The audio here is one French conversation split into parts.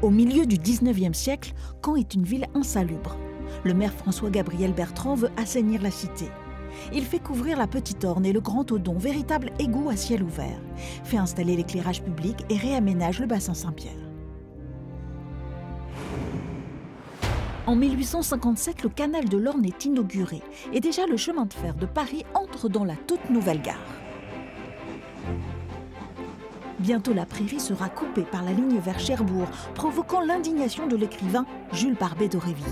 Au milieu du 19e siècle, Caen est une ville insalubre. Le maire François-Gabriel Bertrand veut assainir la cité. Il fait couvrir la Petite Orne et le Grand Odon, véritable égout à ciel ouvert, fait installer l'éclairage public et réaménage le bassin Saint-Pierre. En 1857, le canal de l'Orne est inauguré et déjà le chemin de fer de Paris entre dans la toute nouvelle gare. Bientôt, la prairie sera coupée par la ligne vers Cherbourg, provoquant l'indignation de l'écrivain Jules Barbet d'Aurevilly.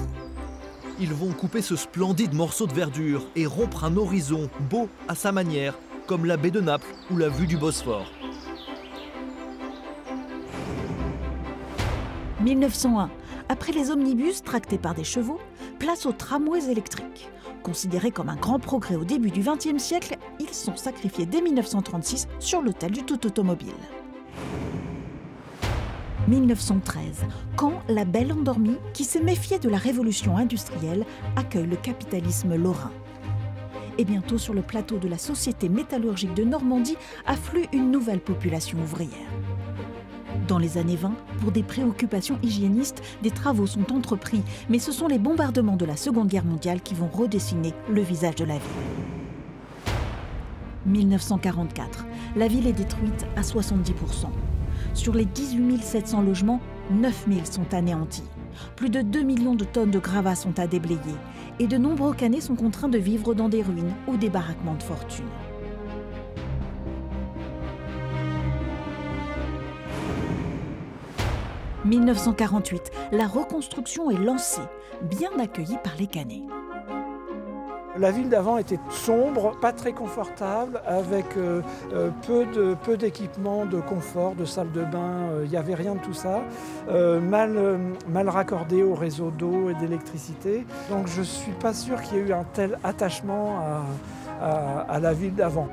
Ils vont couper ce splendide morceau de verdure et rompre un horizon beau à sa manière, comme la baie de Naples ou la vue du Bosphore. 1901. Après les omnibus tractés par des chevaux, place aux tramways électriques. Considérés comme un grand progrès au début du XXe siècle, ils sont sacrifiés dès 1936 sur l'autel du tout automobile. 1913, quand la belle endormie, qui s'est méfiée de la révolution industrielle, accueille le capitalisme lorrain. Et bientôt, sur le plateau de la Société métallurgique de Normandie, afflue une nouvelle population ouvrière. Dans les années 20, pour des préoccupations hygiénistes, des travaux sont entrepris, mais ce sont les bombardements de la Seconde Guerre mondiale qui vont redessiner le visage de la ville. 1944, la ville est détruite à 70%. Sur les 18 700 logements, 9 000 sont anéantis. Plus de 2 millions de tonnes de gravats sont à déblayer et de nombreux Caennais sont contraints de vivre dans des ruines ou des baraquements de fortune. « 1948, la reconstruction est lancée, bien accueillie par les Caennais. La ville d'avant était sombre, pas très confortable, avec peu d'équipements de confort, de salle de bain, il n'y avait rien de tout ça, mal raccordé au réseau d'eau et d'électricité. Donc je ne suis pas sûr qu'il y ait eu un tel attachement à la ville d'avant.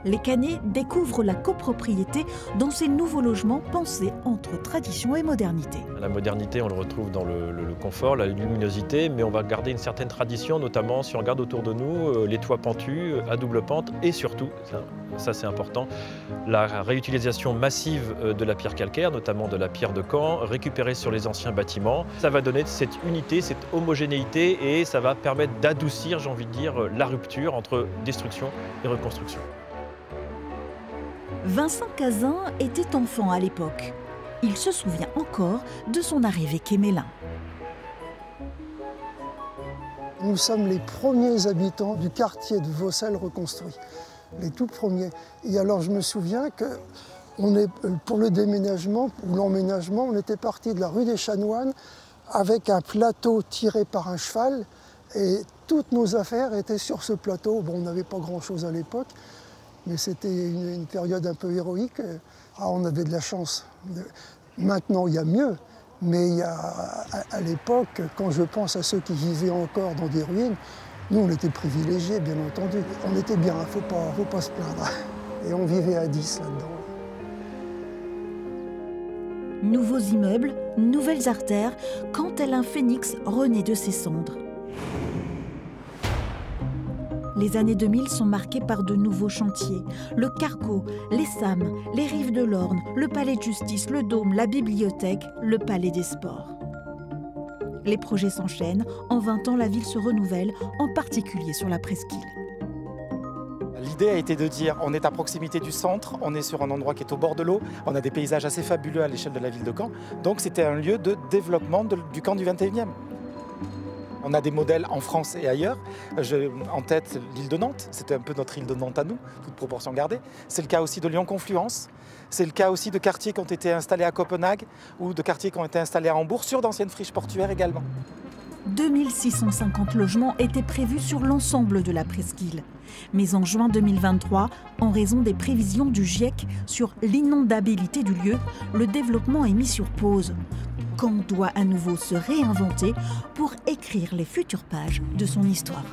Les Caennais découvrent la copropriété dans ces nouveaux logements pensés entre tradition et modernité. La modernité, on le retrouve dans le confort, la luminosité, mais on va garder une certaine tradition, notamment si on regarde autour de nous, les toits pentus à double pente et surtout, ça c'est important, la réutilisation massive de la pierre calcaire, notamment de la pierre de Caen, récupérée sur les anciens bâtiments. Ça va donner cette unité, cette homogénéité et ça va permettre d'adoucir, j'ai envie de dire, la rupture entre destruction et reconstruction. Vincent Cazin était enfant à l'époque. Il se souvient encore de son arrivée quai Mélin. Nous sommes les premiers habitants du quartier de Vaucelles reconstruit, les tout premiers. Et alors je me souviens que pour le déménagement ou l'emménagement, on était parti de la rue des Chanoines avec un plateau tiré par un cheval et toutes nos affaires étaient sur ce plateau. Bon, on n'avait pas grand-chose à l'époque. Mais c'était une période un peu héroïque. Ah, on avait de la chance. Maintenant, il y a mieux. Mais à l'époque, quand je pense à ceux qui vivaient encore dans des ruines, nous, on était privilégiés, bien entendu. On était bien, il ne faut pas se plaindre. Et on vivait à 10 là-dedans. Nouveaux immeubles, nouvelles artères, quand tel un phénix renaît de ses cendres. Les années 2000 sont marquées par de nouveaux chantiers. Le Carco, les SAM, les Rives de l'Orne, le Palais de Justice, le Dôme, la Bibliothèque, le Palais des Sports. Les projets s'enchaînent. En 20 ans, la ville se renouvelle, en particulier sur la presqu'île. L'idée a été de dire on est à proximité du centre, on est sur un endroit qui est au bord de l'eau, on a des paysages assez fabuleux à l'échelle de la ville de Caen. Donc c'était un lieu de développement du Caen du 21e. On a des modèles en France et ailleurs. En tête, l'île de Nantes, c'était un peu notre île de Nantes à nous, toute proportion gardée. C'est le cas aussi de Lyon-Confluence. C'est le cas aussi de quartiers qui ont été installés à Copenhague ou de quartiers qui ont été installés à Hambourg, sur d'anciennes friches portuaires également. 2650 logements étaient prévus sur l'ensemble de la presqu'île. Mais en juin 2023, en raison des prévisions du GIEC sur l'inondabilité du lieu, le développement est mis sur pause. Caen doit à nouveau se réinventer pour écrire les futures pages de son histoire.